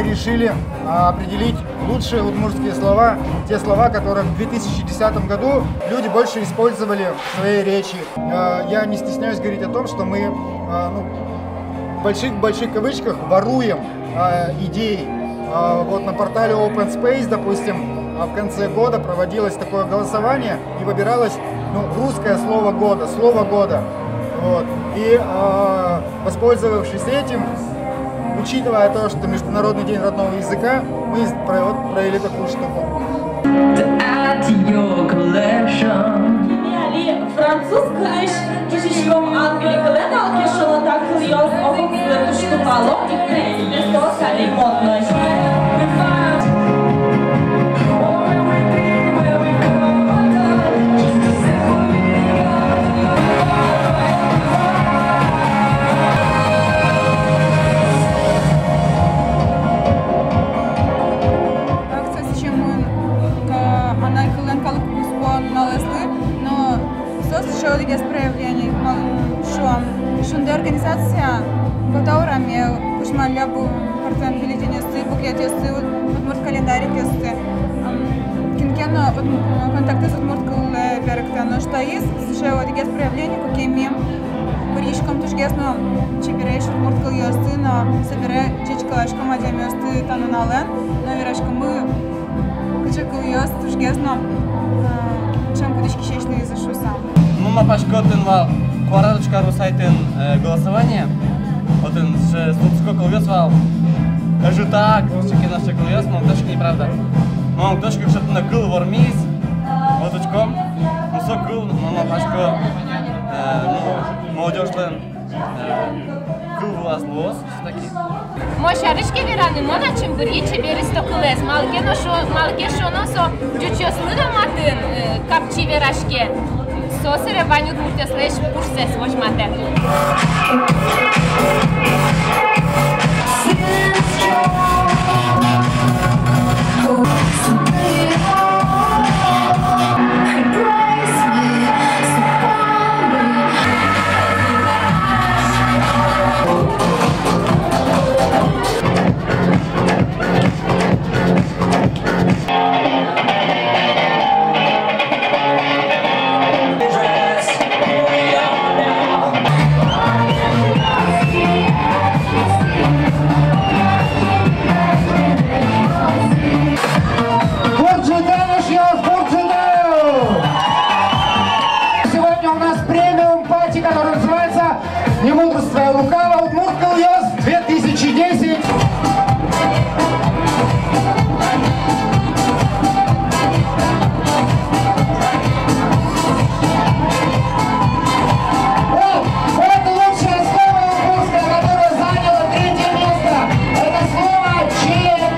мы решили определить лучшие удмуртские слова, те слова, которые в 2010 году люди больше использовали в своей речи. Я не стесняюсь говорить о том, что мы в больших кавычках воруем идеи. Вот на портале Open Space, допустим, в конце года проводилось такое голосование и выбиралось русское слово года, Вот. И воспользовавшись этим, учитывая то, что Международный день родного языка, мы провели такую штуку. Организация, которая мне пошмаля был партен бюллетень буклет удмурт календарь кинкено контакты с удмурткой берегта, но что есть еще вот есть проявление, какие мем Парижком тужгесно чебереш удмурткой ясты, но собирая чечкалашком одем ясты тананален, но верашка мы качекал яст тужгесно чем кудички шешли из-за шуса. Ну мы пошкотен вал Кварадочка сайтен голосование. Вот он сколько голосовал. Даже так, чеки наш голос, но точно неправда. Но точка что-то на кул вормис. Вот очком. Ну со кул, но пашко. Молодежь лен. Кул вас лос, таки. Мошарышки вераны, мона чем бурьече берет стокулес. Малке шоносо, джучос лыдаматын капчи верашке. Сосере ванют муртеслеш пурсес вожмате. Немудрство и лукаво, удмурткал яс 2010. Это лучшее слово удмуртское, которое заняло 3-е место. Это слово «чепер».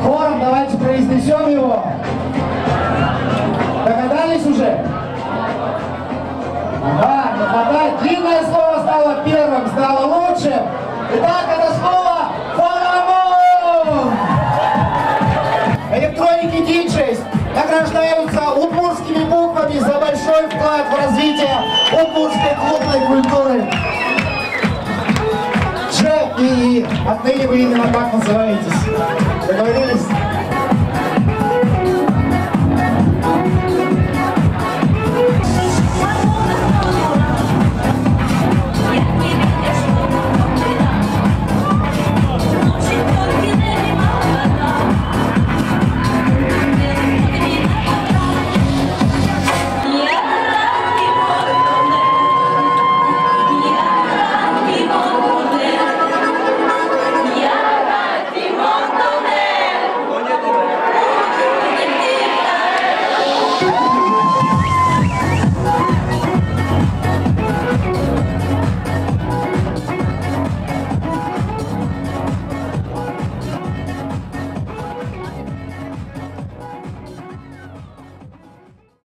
Хором давайте произнесем его. Догадались уже? Да, не хватает. Длинное слово стало первым, стало лучшим. Итак, это слово «фарамон». Электроники DJs награждаются удмуртскими буквами за большой вклад в развитие удмуртской клубной культуры. И отныне вы именно так называетесь. Договорились?